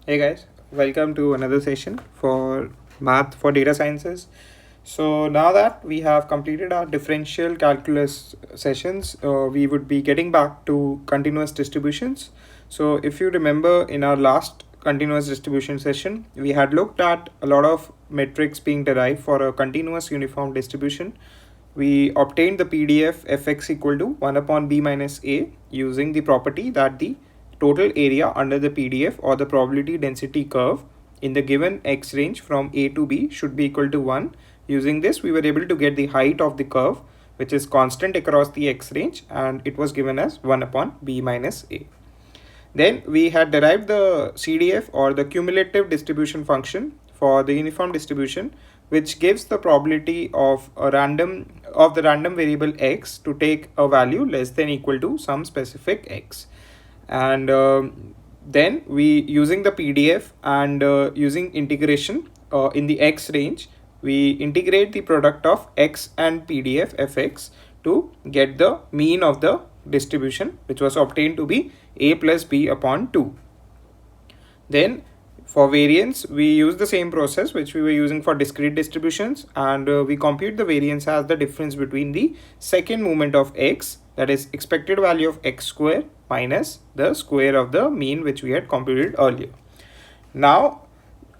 Hey guys, welcome to another session for math for data sciences. So now that we have completed our differential calculus sessions, we would be getting back to continuous distributions. So if you remember, in our last continuous distribution session, we had looked at a lot of metrics being derived for a continuous uniform distribution. We obtained the PDF fx equal to 1 upon b minus a using the property that the total area under the PDF or the probability density curve in the given x range from a to b should be equal to 1. Using this, we were able to get the height of the curve, which is constant across the x range, and it was given as 1 upon b minus a. Then we had derived the CDF or the cumulative distribution function for the uniform distribution, which gives the probability of the random variable x to take a value less than equal to some specific x. And then we, using the PDF and using integration in the x range, we integrate the product of x and PDF fx to get the mean of the distribution, which was obtained to be a plus b upon 2. Then for variance, we use the same process which we were using for discrete distributions, and we compute the variance as the difference between the second movement of x, that is expected value of x square minus the square of the mean which we had computed earlier. Now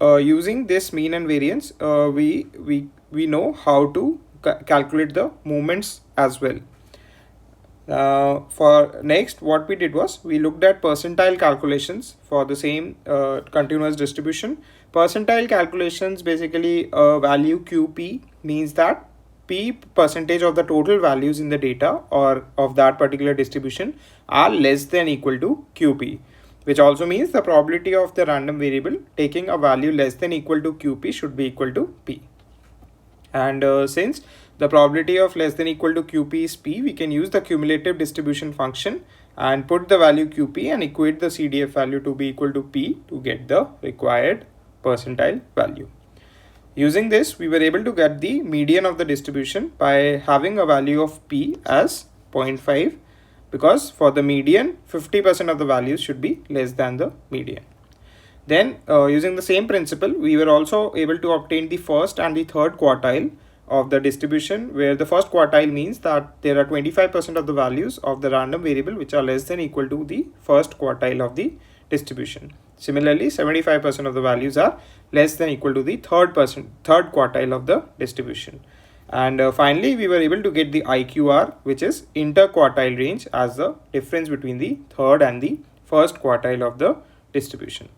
using this mean and variance, we know how to calculate the movements as well. For next, what we did was we looked at percentile calculations for the same continuous distribution. Percentile calculations, basically value QP means that P percentage of the total values in the data or of that particular distribution are less than equal to QP, which also means the probability of the random variable taking a value less than equal to QP should be equal to P. And since the probability of less than equal to QP is P, we can use the cumulative distribution function and put the value QP and equate the CDF value to be equal to P to get the required percentile value. Using this, we were able to get the median of the distribution by having a value of P as 0.5, because for the median, 50% of the values should be less than the median. Then using the same principle, we were also able to obtain the first and the third quartile of the distribution, where the first quartile means that there are 25% of the values of the random variable which are less than equal to the first quartile of the distribution. Similarly, 75% of the values are less than equal to the third quartile of the distribution. And finally, we were able to get the IQR, which is interquartile range, as the difference between the third and the first quartile of the distribution.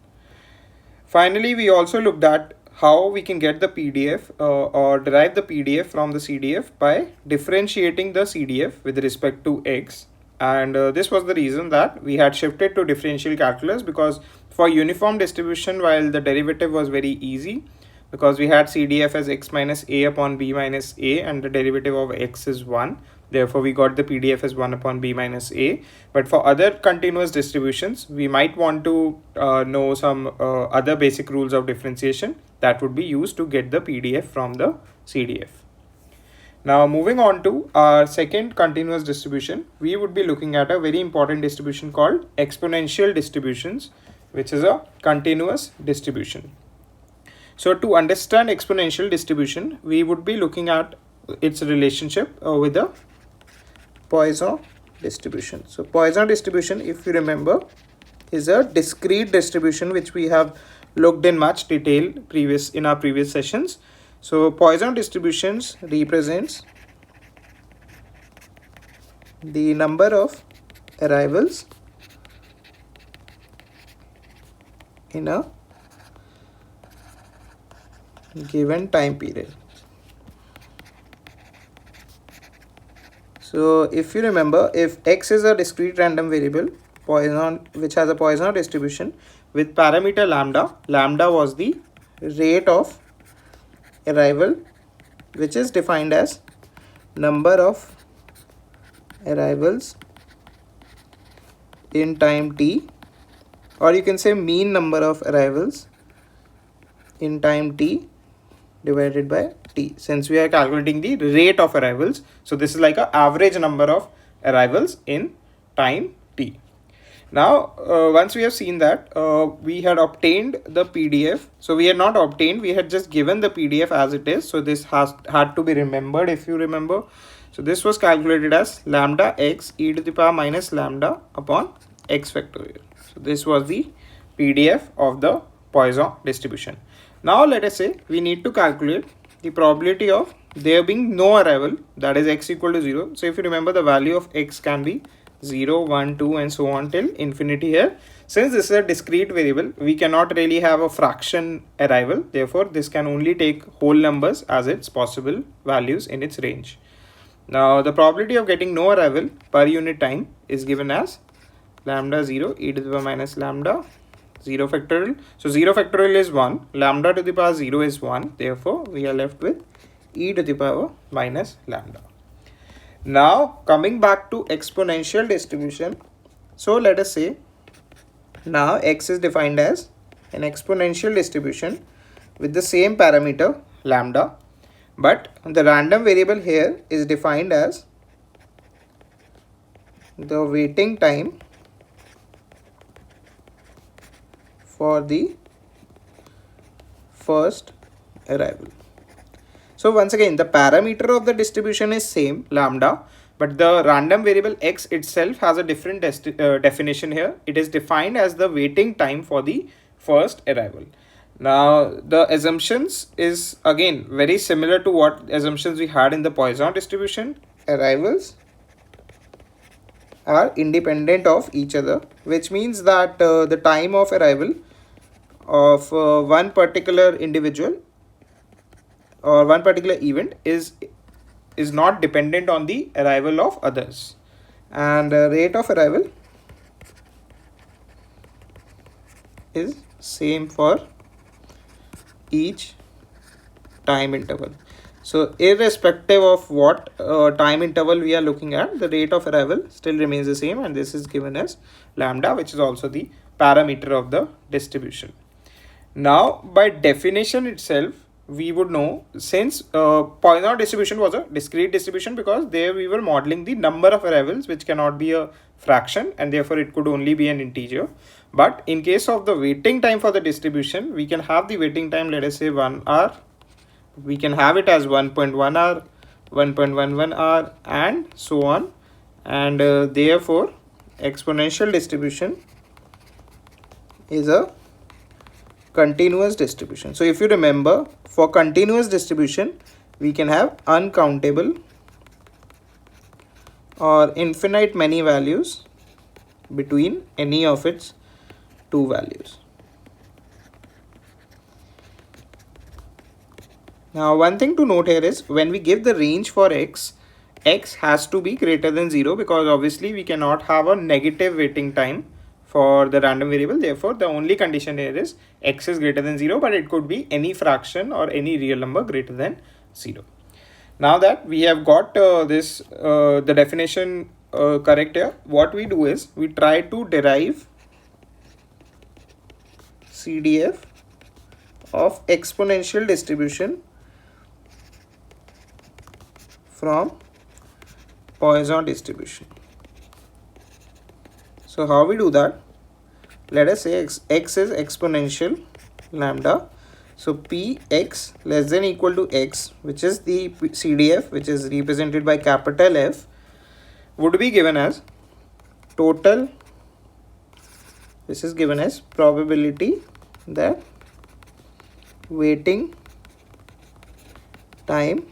Finally, we also looked at how we can get the PDF or derive the PDF from the CDF by differentiating the CDF with respect to x. And this was the reason that we had shifted to differential calculus, because for uniform distribution, while the derivative was very easy, because we had CDF as x minus a upon b minus a and the derivative of x is 1. Therefore, we got the PDF as 1 upon b minus a. But for other continuous distributions, we might want to know some other basic rules of differentiation that would be used to get the PDF from the CDF. Now, moving on to our second continuous distribution, we would be looking at a very important distribution called exponential distributions, which is a continuous distribution. So to understand exponential distribution, we would be looking at its relationship with the Poisson distribution. So Poisson distribution, if you remember, is a discrete distribution which we have looked in much detail in our previous sessions. So Poisson distributions represents the number of arrivals in a given time period. So if you remember, if x is a discrete random variable which has a Poisson distribution with parameter lambda was the rate of arrival, which is defined as number of arrivals in time t, or you can say mean number of arrivals in time t divided by t, since we are calculating the rate of arrivals. So this is like an average number of arrivals in time t. Now, once we have seen that, we had obtained the PDF. So we had not obtained, we had just given the PDF as it is. So this had to be remembered, if you remember. So this was calculated as lambda x e to the power minus lambda upon x factorial. So this was the PDF of the Poisson distribution. Now let us say we need to calculate the probability of there being no arrival, that is x equal to 0. So if you remember, the value of x can be 0, 1, 2 and so on till infinity here. Since this is a discrete variable, we cannot really have a fraction arrival. Therefore, this can only take whole numbers as its possible values in its range. Now, the probability of getting no arrival per unit time is given as lambda 0 e to the power minus lambda 0 factorial. So 0 factorial is 1, lambda to the power 0 is 1. Therefore, we are left with e to the power minus lambda. Now coming back to exponential distribution. So let us say now x is defined as an exponential distribution with the same parameter lambda, but the random variable here is defined as the waiting time for the first arrival. So once again, the parameter of the distribution is same lambda, but the random variable x itself has a different definition here. It is defined as the waiting time for the first arrival. Now the assumptions is again very similar to what assumptions we had in the Poisson distribution. Arrivals are independent of each other, which means that the time of arrival of one particular individual or one particular event is not dependent on the arrival of others, and rate of arrival is same for each time interval. So irrespective of what time interval we are looking at, the rate of arrival still remains the same, and this is given as lambda, which is also the parameter of the distribution. Now by definition itself, we would know, since Poisson distribution was a discrete distribution, because there we were modeling the number of arrivals, which cannot be a fraction, and therefore it could only be an integer. But in case of the waiting time for the distribution, we can have the waiting time, let us say 1 hour, we can have it as 1.1 hour, 1.11 hour and so on, and therefore exponential distribution is a continuous distribution. So if you remember, for continuous distribution we can have uncountable or infinite many values between any of its two values. Now one thing to note here is, when we give the range for x, x has to be greater than 0, because obviously we cannot have a negative waiting time for the random variable. Therefore the only condition here is x is greater than 0, but it could be any fraction or any real number greater than 0. Now that we have got the definition correct here, what we do is we try to derive CDF of exponential distribution from Poisson distribution. So how we do that? Let us say x is exponential lambda. So px less than equal to x, which is the CDF, which is represented by capital F, would be given as total. This is given as probability that waiting time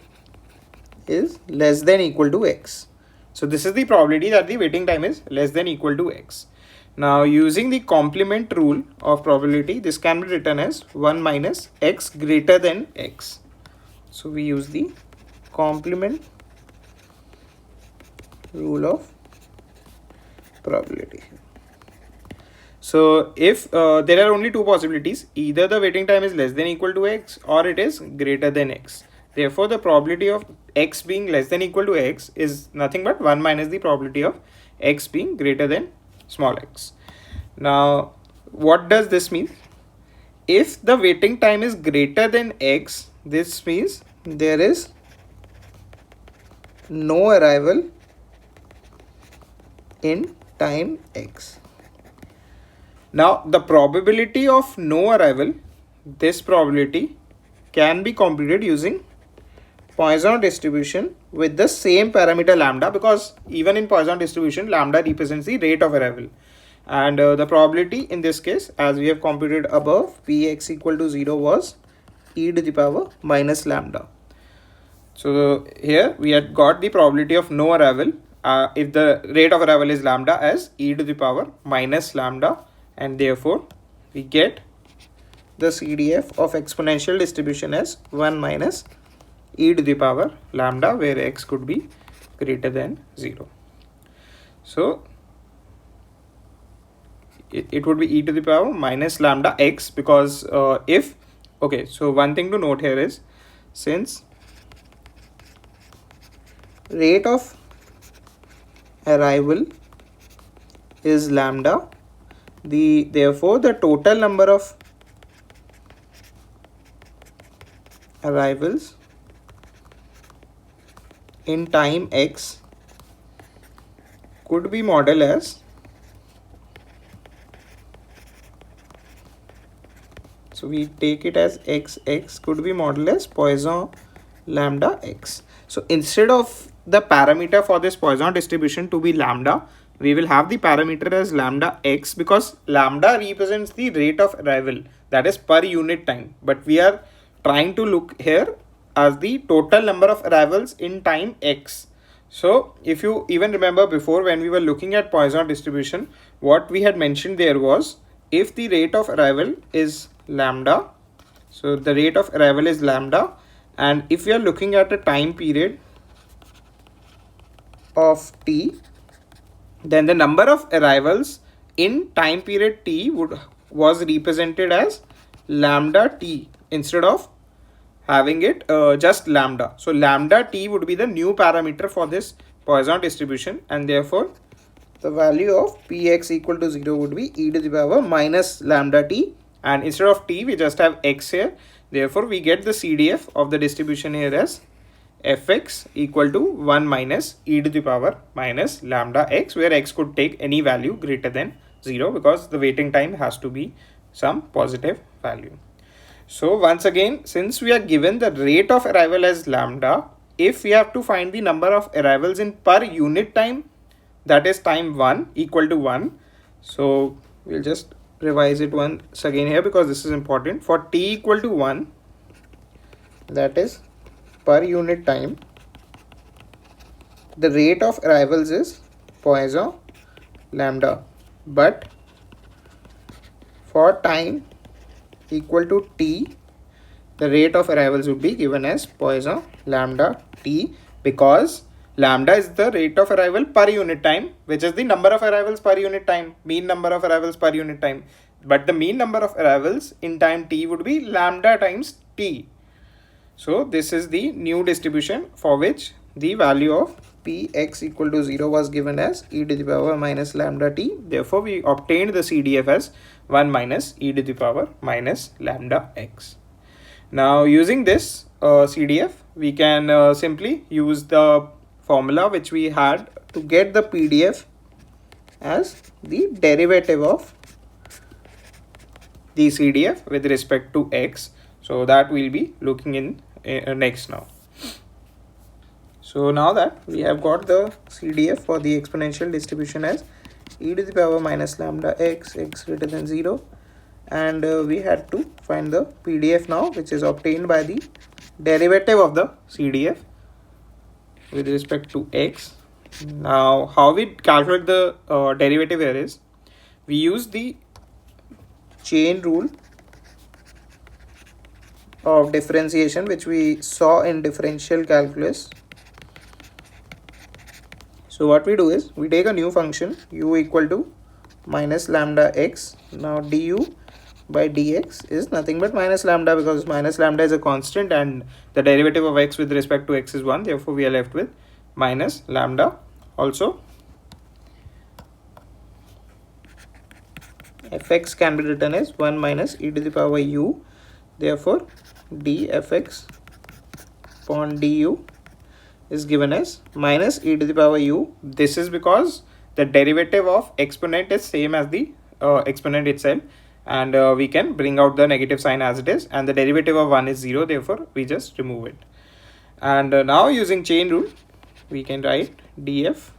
is less than equal to x. So this is the probability that the waiting time is less than equal to x. Now using the complement rule of probability, this can be written as 1 minus x greater than x. So we use the complement rule of probability. So if there are only two possibilities, either the waiting time is less than equal to x or it is greater than x. Therefore the probability of x being less than equal to x is nothing but 1 minus the probability of x being greater than small x. Now what does this mean? If the waiting time is greater than x, this means there is no arrival in time x. Now the probability of no arrival, this probability can be computed using Poisson distribution with the same parameter lambda, because even in Poisson distribution lambda represents the rate of arrival, and the probability in this case, as we have computed above, Px equal to 0 was e to the power minus lambda. So here we had got the probability of no arrival if the rate of arrival is lambda as e to the power minus lambda, and therefore we get the CDF of exponential distribution as 1 minus e to the power lambda, where x could be greater than 0. So it would be e to the power minus lambda x, because so one thing to note here is, since rate of arrival is lambda, therefore the total number of arrivals in time x could be modeled as, so we take it as xx could be modeled as Poisson lambda x. So instead of the parameter for this Poisson distribution to be lambda, we will have the parameter as lambda x, because lambda represents the rate of arrival, that is per unit time, but we are trying to look here as the total number of arrivals in time x. So if you even remember before, when we were looking at Poisson distribution, what we had mentioned there was, if the rate of arrival is lambda, so the rate of arrival is lambda, and if we are looking at a time period of t, then the number of arrivals in time period t was represented as lambda t instead of having it just lambda. So lambda t would be the new parameter for this Poisson distribution, and therefore the value of Px equal to 0 would be e to the power minus lambda t, and instead of t we just have x here. Therefore we get the CDF of the distribution here as fx equal to 1 minus e to the power minus lambda x, where x could take any value greater than 0, because the waiting time has to be some positive value. So once again, since we are given the rate of arrival as lambda, if we have to find the number of arrivals in per unit time, that is time 1 equal to 1. So we'll just revise it once again here, because this is important. For t equal to 1, that is per unit time, the rate of arrivals is Poisson lambda, but for time equal to t, the rate of arrivals would be given as Poisson lambda t, because lambda is the rate of arrival per unit time, which is the number of arrivals per unit time, mean number of arrivals per unit time, but the mean number of arrivals in time t would be lambda times t. So this is the new distribution for which the value of Px equal to 0 was given as e to the power minus lambda t. Therefore we obtained the CDF as 1 minus e to the power minus lambda x. Now using this CDF, we can simply use the formula which we had to get the PDF as the derivative of the CDF with respect to x. So that we'll be looking in next now. So now that we have got the CDF for the exponential distribution as e to the power minus lambda x, x greater than 0, and we had to find the PDF now, which is obtained by the derivative of the CDF with respect to x. Now how we calculate the derivative here is, we use the chain rule of differentiation which we saw in differential calculus. So what we do is, we take a new function u equal to minus lambda x. Now du by dx is nothing but minus lambda, because minus lambda is a constant and the derivative of x with respect to x is 1. Therefore we are left with minus lambda. Also fx can be written as 1 minus e to the power u. Therefore dfx upon du is given as minus e to the power u. This is because the derivative of exponent is same as the exponent itself, and we can bring out the negative sign as it is, and the derivative of 1 is 0, therefore we just remove it. And now using chain rule, we can write df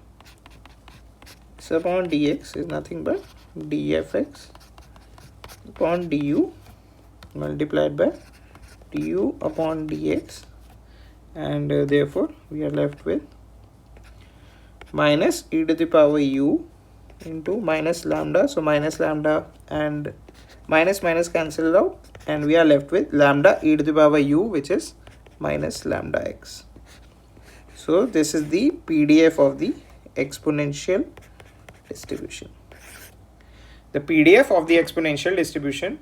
x upon dx is nothing but dfx upon du multiplied by du upon dx, and therefore we are left with minus e to the power u into minus lambda. So minus lambda and minus cancel out, and we are left with lambda e to the power u, which is minus lambda x. So this is the PDF of the exponential distribution. The PDF of the exponential distribution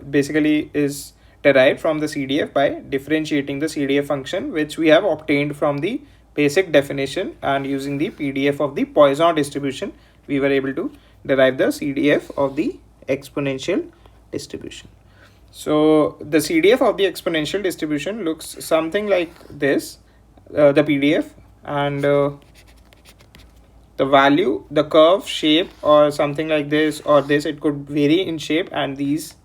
basically is derived from the CDF by differentiating the CDF function, which we have obtained from the basic definition, and using the PDF of the Poisson distribution we were able to derive the CDF of the exponential distribution. So the CDF of the exponential distribution looks something like this, the PDF, and the value, the curve shape, or something like this or this, it could vary in shape, and these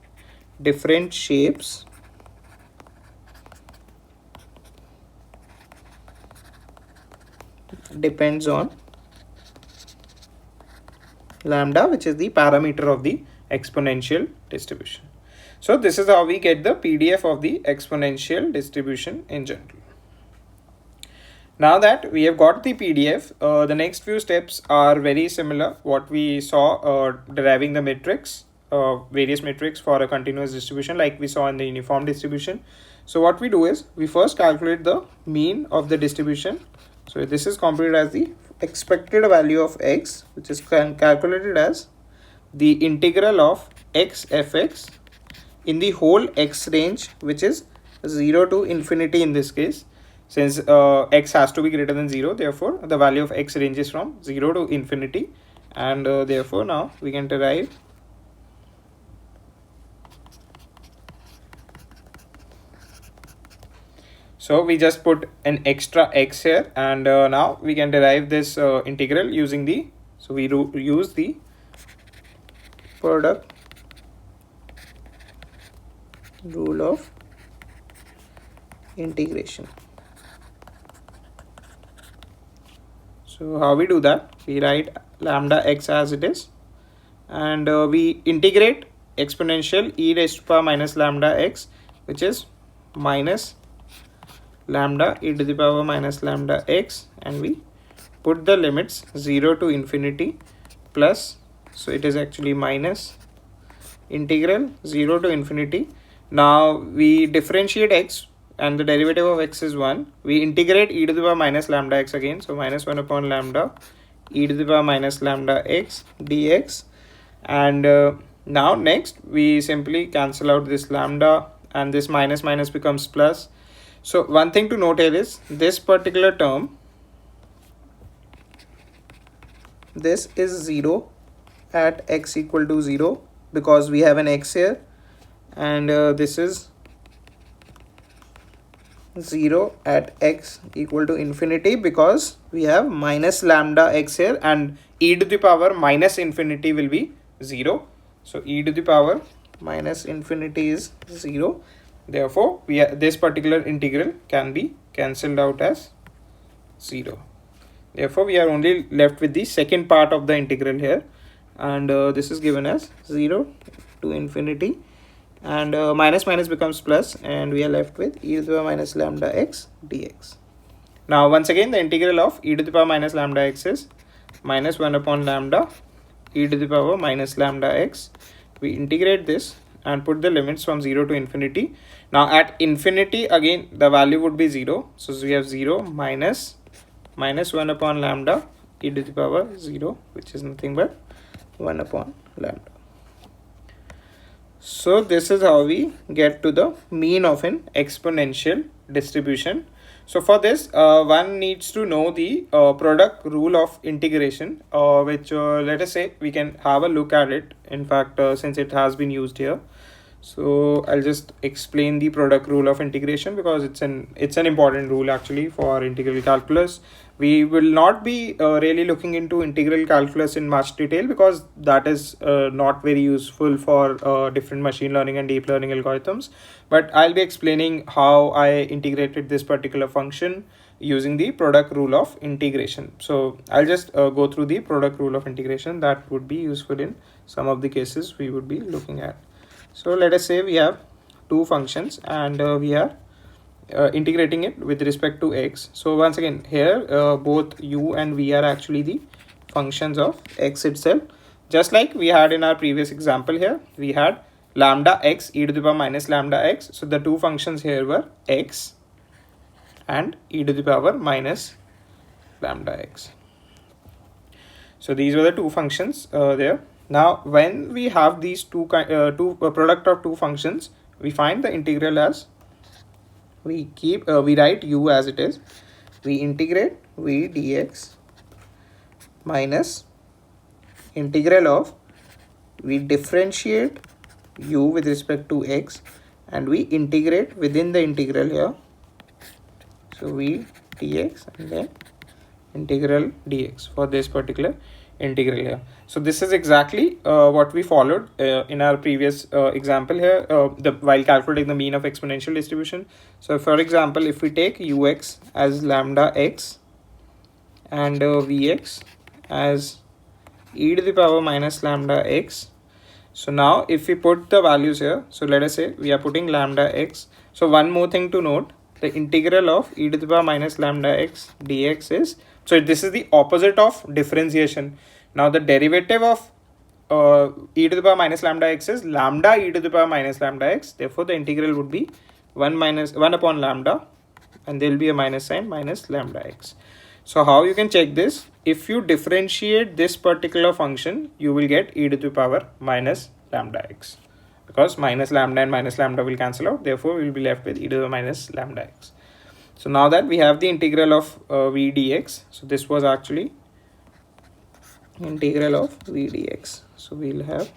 different shapes depends on lambda, which is the parameter of the exponential distribution. So this is how we get the PDF of the exponential distribution in general. Now that we have got the PDF, the next few steps are very similar what we saw deriving the matrix, various metrics for a continuous distribution like we saw in the uniform distribution. So what we do is we first calculate the mean of the distribution. So this is computed as the expected value of x, which is calculated as the integral of x fx in the whole x range, which is 0 to infinity in this case. Since x has to be greater than 0, therefore the value of x ranges from 0 to infinity, and therefore now we can derive so we just put an extra x here, and now we can derive this integral using the, so we use the product rule of integration. So how we do that? We write lambda x as it is, and we integrate exponential e raised to power minus lambda x, which is minus lambda e to the power minus lambda x, and we put the limits 0 to infinity plus, so it is actually minus integral 0 to infinity. Now we differentiate x, and the derivative of x is 1. We integrate e to the power minus lambda x again, so minus 1 upon lambda e to the power minus lambda x dx, and now next we simply cancel out this lambda, and this minus becomes plus. So one thing to note here is this particular term, this is 0 at x equal to 0 because we have an x here, and this is 0 at x equal to infinity because we have minus lambda x here, and e to the power minus infinity will be 0. So e to the power minus infinity is 0. Therefore, this particular integral can be cancelled out as 0. Therefore, we are only left with the second part of the integral here, and this is given as 0 to infinity, and minus becomes plus, and we are left with e to the power minus lambda x dx. Now once again the integral of e to the power minus lambda x is minus 1 upon lambda e to the power minus lambda x. We integrate this and put the limits from 0 to infinity. Now at infinity again the value would be 0, so we have 0 minus 1 upon lambda e to the power 0, which is nothing but 1 upon lambda. So this is how we get to the mean of an exponential distribution. So for this one needs to know the product rule of integration, which let us say we can have a look at it, in fact since it has been used here. So I'll just explain the product rule of integration, because it's an important rule actually for integral calculus. We will not be really looking into integral calculus in much detail, because that is not very useful for different machine learning and deep learning algorithms. But I'll be explaining how I integrated this particular function using the product rule of integration. So I'll just go through the product rule of integration that would be useful in some of the cases we would be looking at. So let us say we have two functions, and we are integrating it with respect to x. So once again here both u and v are actually the functions of x itself. Just like we had in our previous example, here we had lambda x e to the power minus lambda x. So the two functions here were x and e to the power minus lambda x. So these were the two functions there. Now when we have these product of two functions, we find the integral as, we write u as it is, we integrate v dx minus integral of, we differentiate u with respect to x, and we integrate within the integral here. So v dx and then integral dx for this particular integral here. So this is exactly what we followed in our previous example here, while calculating the mean of exponential distribution. So for example, if we take ux as lambda x and vx as e to the power minus lambda x. So now if we put the values here, so let us say we are putting lambda x. So one more thing to note, the integral of e to the power minus lambda x dx is, so this is the opposite of differentiation. Now the derivative of e to the power minus lambda x is lambda e to the power minus lambda x. Therefore the integral would be 1 upon lambda, and there will be a minus sign, minus lambda x. So how you can check this? If you differentiate this particular function, you will get e to the power minus lambda x, because minus lambda and minus lambda will cancel out. Therefore we will be left with e to the power minus lambda x. So now that we have the integral of v dx, so this was actually integral of v dx. So we will have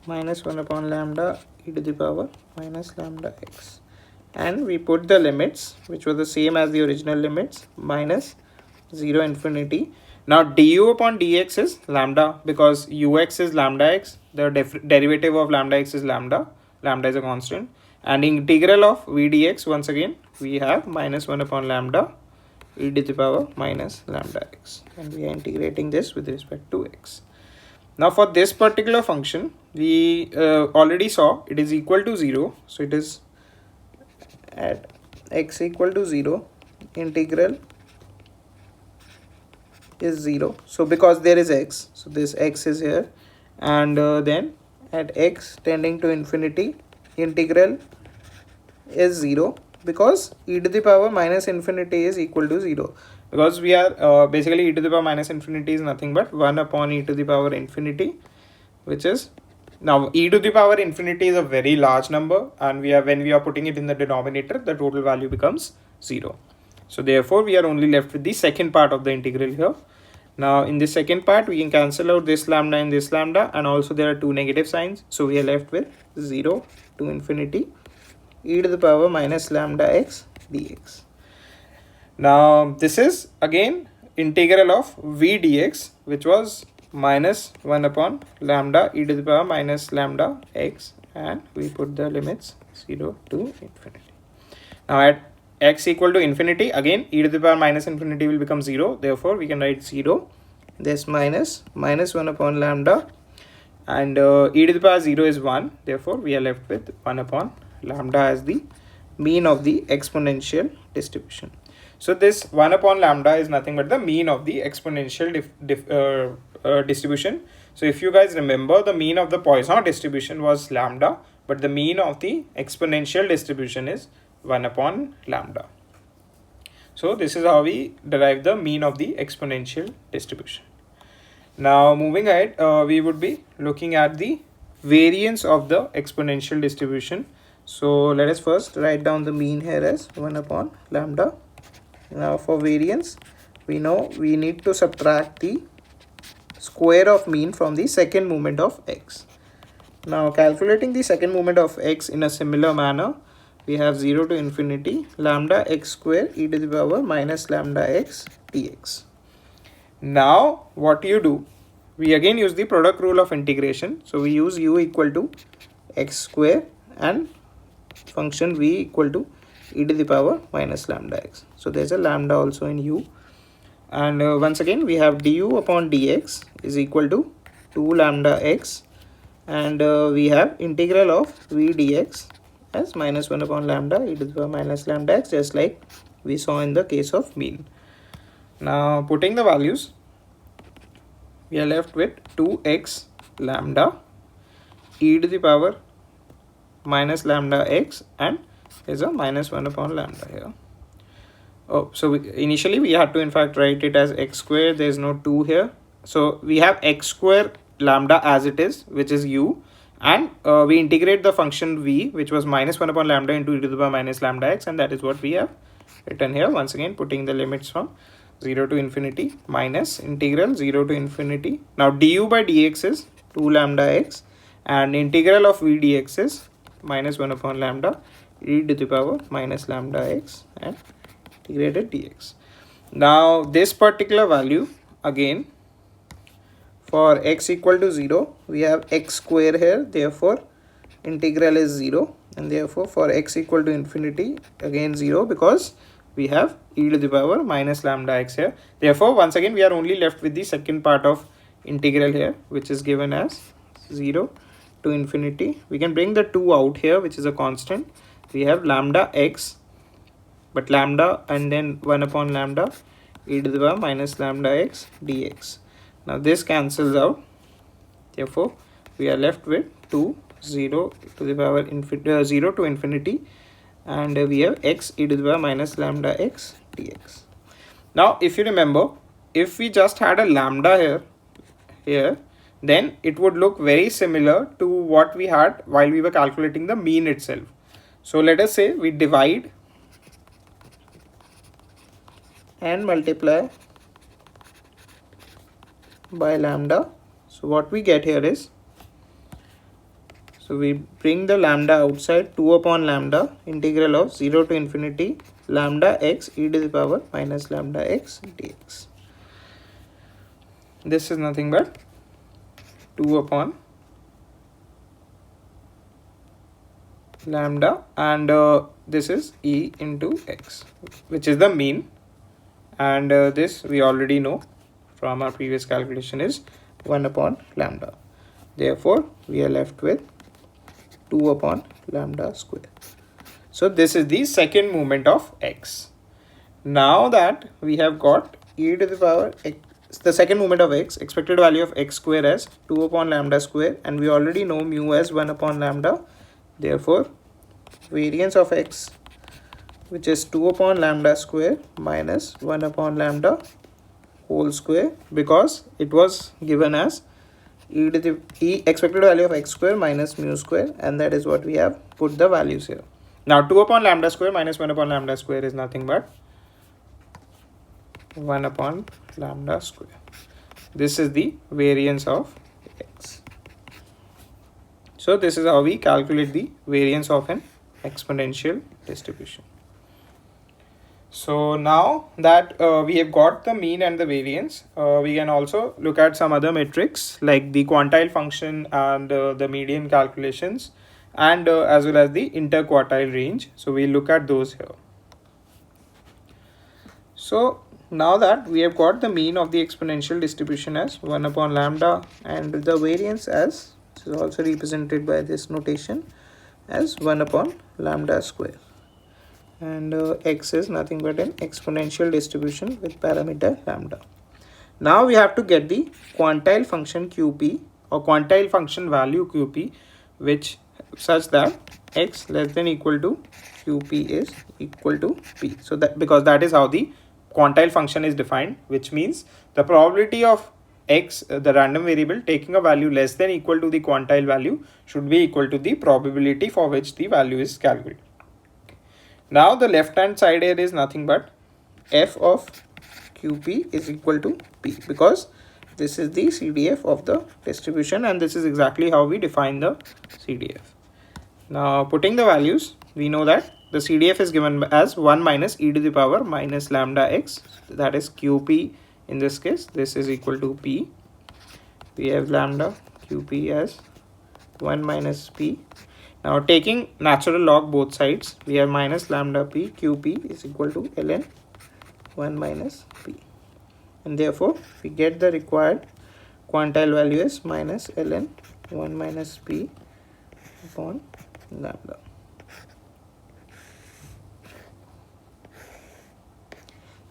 minus 1 upon lambda e to the power minus lambda x, and we put the limits which were the same as the original limits, minus 0 infinity. Now du upon dx is lambda, because ux is lambda x, the derivative of lambda x is lambda is a constant, and integral of v dx, once again we have minus 1 upon lambda e to the power minus lambda x, and we are integrating this with respect to x. Now for this particular function, we already saw it is equal to 0. So it is at x equal to 0, integral is 0. So because there is x, so this x is here, and then at x tending to infinity, integral is 0, because e to the power minus infinity is equal to 0. Because we are basically e to the power minus infinity is nothing but 1 upon e to the power infinity, which is, now e to the power infinity is a very large number, and when we are putting it in the denominator, the total value becomes 0. So therefore we are only left with the second part of the integral here. Now in the second part, we can cancel out this lambda and this lambda, and also there are two negative signs. So we are left with 0 to infinity e to the power minus lambda x dx. Now this is again integral of v dx, which was minus 1 upon lambda e to the power minus lambda x, and we put the limits 0 to infinity. Now at x equal to infinity, again e to the power minus infinity will become 0. Therefore we can write 0, this minus 1 upon lambda, and e to the power 0 is 1. Therefore we are left with 1 upon lambda as the mean of the exponential distribution. So this 1 upon lambda is nothing but the mean of the exponential distribution. So if you guys remember, the mean of the Poisson distribution was lambda, but the mean of the exponential distribution is 1 upon lambda. So this is how we derive the mean of the exponential distribution. Now moving ahead, we would be looking at the variance of the exponential distribution. So let us first write down the mean here as 1 upon lambda. Now for variance, we know we need to subtract the square of mean from the second movement of x. Now calculating the second movement of x in a similar manner, we have 0 to infinity lambda x square e to the power minus lambda x dx. Now what you do, we again use the product rule of integration. So we use u equal to x square and function v equal to e to the power minus lambda x. So there's a lambda also in u, and once again we have du upon dx is equal to 2 lambda x, and we have integral of v dx as minus 1 upon lambda e to the power minus lambda x, just like we saw in the case of mean. Now putting the values, we are left with 2x lambda e to the power minus lambda x, and is a minus 1 upon lambda here. Oh, so initially we had to in fact write it as x square. There is no 2 here, so we have x square lambda as it is, which is u, and we integrate the function v, which was minus 1 upon lambda into e to the power minus lambda x, and that is what we have written here. Once again putting the limits from 0 to infinity minus integral 0 to infinity. Now du by dx is 2 lambda x, and integral of v dx is minus 1 upon lambda e to the power minus lambda x and integrated dx. Now this particular value, again for x equal to 0, we have x square here, therefore integral is 0, and therefore for x equal to infinity, again 0, because we have e to the power minus lambda x here. Therefore once again we are only left with the second part of integral here, which is given as 0 to infinity. We can bring the 2 out here, which is a constant. We have lambda x, but lambda and then 1 upon lambda e to the power minus lambda x dx. Now this cancels out, therefore we are left with 2 0 to the power 0 to infinity, and we have x e to the power minus lambda x dx. Now if you remember, if we just had a lambda here, then it would look very similar to what we had while we were calculating the mean itself. So let us say we divide and multiply by lambda. So what we get here is, so we bring the lambda outside, 2 upon lambda integral of 0 to infinity lambda x e to the power minus lambda x dx. This is nothing but 2 upon lambda, and this is e into x, which is the mean, and this we already know from our previous calculation is 1 upon lambda. Therefore we are left with 2 upon lambda square. So this is the second movement of x. Now that we have got e to the power x, the second movement of x, expected value of x square as 2 upon lambda square, and we already know mu as 1 upon lambda. Therefore variance of x, which is 2 upon lambda square minus 1 upon lambda whole square, because it was given as e to the expected value of x square minus mu square, and that is what we have put the values here. Now 2 upon lambda square minus 1 upon lambda square is nothing but 1 upon lambda square. This is the variance of x. So this is how we calculate the variance of an exponential distribution. So now that we have got the mean and the variance, we can also look at some other metrics like the quantile function and the median calculations, and as well as the interquartile range. So we look at those here. So now that we have got the mean of the exponential distribution as 1 upon lambda, and the variance as, this is also represented by this notation as 1 upon lambda square, and x is nothing but an exponential distribution with parameter lambda. Now we have to get the quantile function qp, or quantile function value qp, which such that x less than equal to qp is equal to p. So that, because that is how the quantile function is defined, which means the probability of x, the random variable, taking a value less than equal to the quantile value should be equal to the probability for which the value is calculated. Now the left hand side here is nothing but f of qp is equal to p, because This is the CDF of the distribution, and this is exactly how we define the CDF. Now putting the values, we know that the CDF is given as 1 minus e to the power minus lambda x, that is QP in this case. This is equal to P. We have lambda QP as 1 minus P. Now taking natural log both sides, we have minus lambda P QP is equal to ln 1 minus P. And therefore we get the required quantile value is minus ln 1 minus P upon lambda.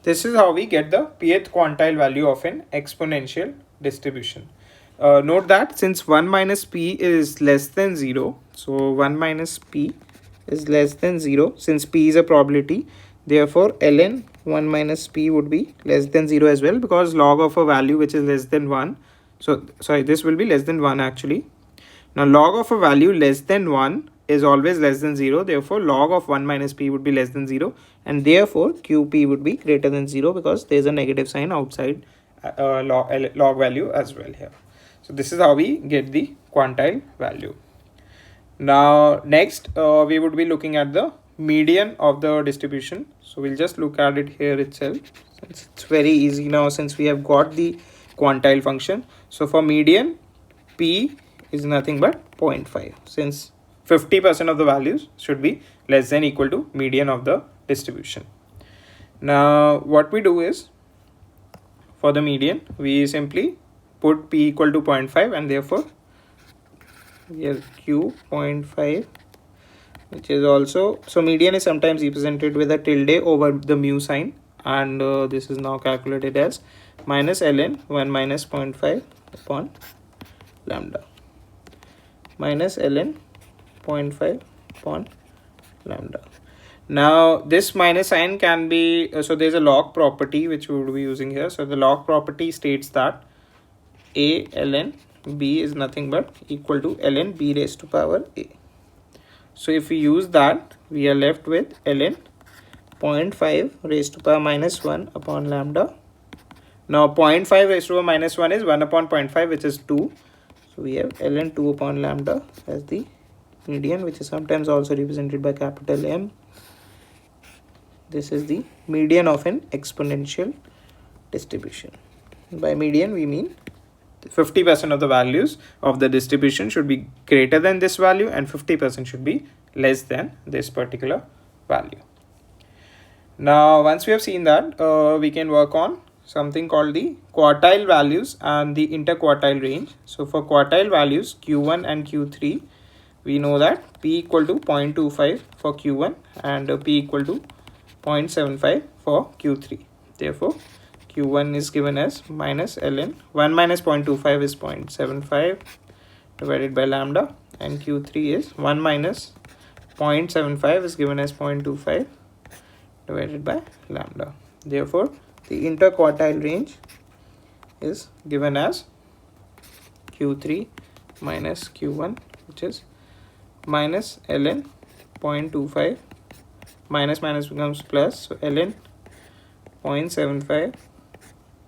This is how we get the pth quantile value of an exponential distribution. Note that since 1 minus P is less than 0, so 1 minus P is less than 0, since P is a probability, therefore ln 1 minus P would be less than 0 as well, because log of a value which is less than 1, so sorry, this will be less than 1 actually. Now log of a value less than 1 is always less than 0, therefore log of 1 minus P would be less than 0, and therefore QP would be greater than 0 because there is a negative sign outside log value as well here. So this is how we get the quantile value. Now next we would be looking at the median of the distribution. So we'll just look at it here itself, since it's very easy now since we have got the quantile function. So for median, P is nothing but 0.5, since 50% of the values should be less than equal to median of the distribution. Now what we do is, for the median we simply put P equal to 0.5, and therefore we have Q 0.5, which is also, so median is sometimes represented with a tilde over the mu sign, and this is now calculated as minus ln 1 minus 0.5 upon lambda, minus ln 0.5 upon lambda. Now this minus sign can be, so there's a log property which we would be using here. So the log property states that a ln b is nothing but equal to ln b raised to power a. So if we use that, we are left with ln 0.5 raised to power minus 1 upon lambda. Now 0.5 raised to power minus 1 is 1 upon 0.5, which is 2. So we have ln 2 upon lambda as the median, which is sometimes also represented by capital M. This is the median of an exponential distribution. By median we mean 50% of the values of the distribution should be greater than this value, and 50% should be less than this particular value. Now once we have seen that, we can work on something called the quartile values and the interquartile range. So for quartile values Q1 and Q3, we know that P equal to 0.25 for Q1 and P equal to 0.75 for Q3. Therefore Q1 is given as minus ln 1 minus 0.25 is 0.75 divided by lambda, and Q3 is 1 minus 0.75 is given as 0.25 divided by lambda. Therefore the interquartile range is given as Q3 minus Q1, which is minus ln 0.25, minus minus becomes plus, so ln 0.75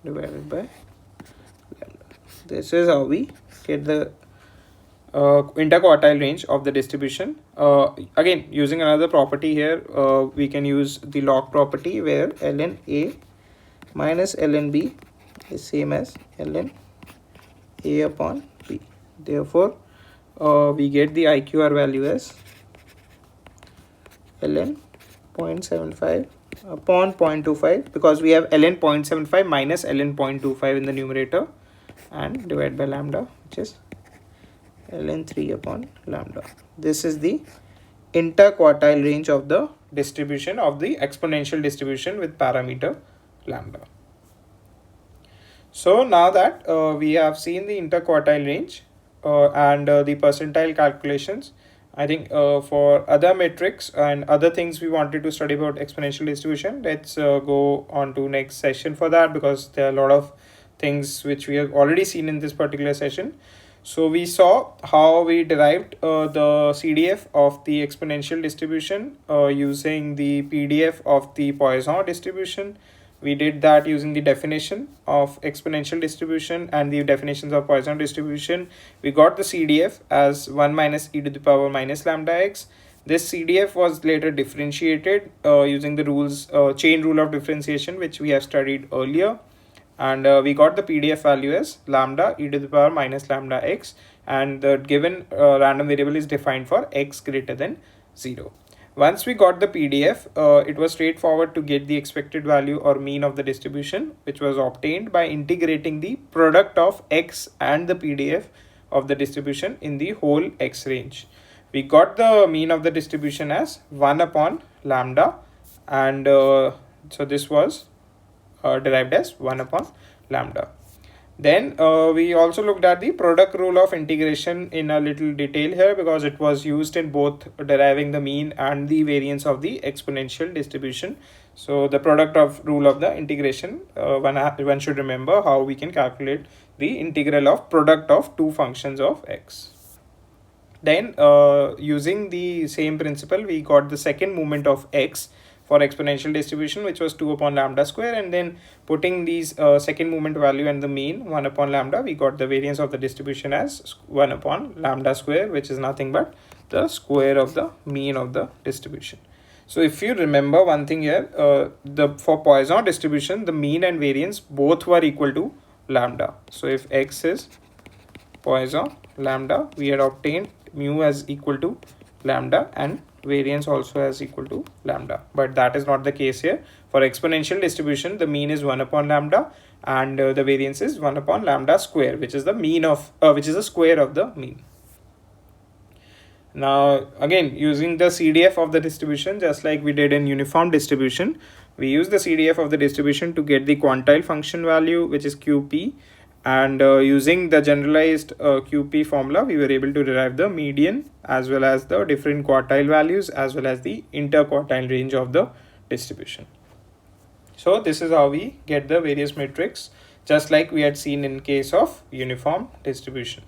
divided by lambda. This is how we get the interquartile range of the distribution. Again, using another property here, we can use the log property, where ln a minus ln b is same as ln a upon b. Therefore we get the IQR value as ln 0.75 upon 0.25, because we have ln 0.75 minus ln 0.25 in the numerator, and divided by lambda, which is ln 3 upon lambda. This is the interquartile range of the distribution of the exponential distribution with parameter lambda. So now that we have seen the interquartile range and the percentile calculations, I think for other metrics and other things we wanted to study about exponential distribution, let's go on to next session for that, because there are a lot of things which we have already seen in this particular session. So we saw how we derived the CDF of the exponential distribution using the PDF of the Poisson distribution. we did that using the definition of exponential distribution and the definitions of Poisson distribution. We got the CDF as 1 minus e to the power minus lambda x. This CDF was later differentiated using the rules, chain rule of differentiation, which we have studied earlier. And we got the PDF value as lambda e to the power minus lambda x, and the given random variable is defined for x greater than 0. Once we got the PDF, it was straightforward to get the expected value or mean of the distribution, which was obtained by integrating the product of x and the PDF of the distribution in the whole x range. We got the mean of the distribution as 1 upon lambda, and so this was derived as 1 upon lambda. Then we also looked at the product rule of integration in a little detail here, because it was used in both deriving the mean and the variance of the exponential distribution. So the product of rule of the integration, one should remember how we can calculate the integral of product of two functions of x. Then using the same principle, we got the second moment of x for exponential distribution, which was 2 upon lambda square, and then putting these second moment value and the mean 1 upon lambda, we got the variance of the distribution as 1 upon lambda square, which is nothing but the square of the mean of the distribution. So if you remember one thing here, for Poisson distribution, the mean and variance both were equal to lambda. So if x is Poisson lambda, we had obtained mu as equal to lambda and variance also as equal to lambda, but that is not the case here. For exponential distribution, the mean is 1 upon lambda and the variance is 1 upon lambda square, which is the mean of which is the square of the mean. Now again, using the CDF of the distribution, just like we did in uniform distribution, we use the CDF of the distribution to get the quantile function value, which is QP. And using the generalized QP formula, we were able to derive the median as well as the different quartile values as well as the interquartile range of the distribution. So this is how we get the various metrics, just like we had seen in case of uniform distribution.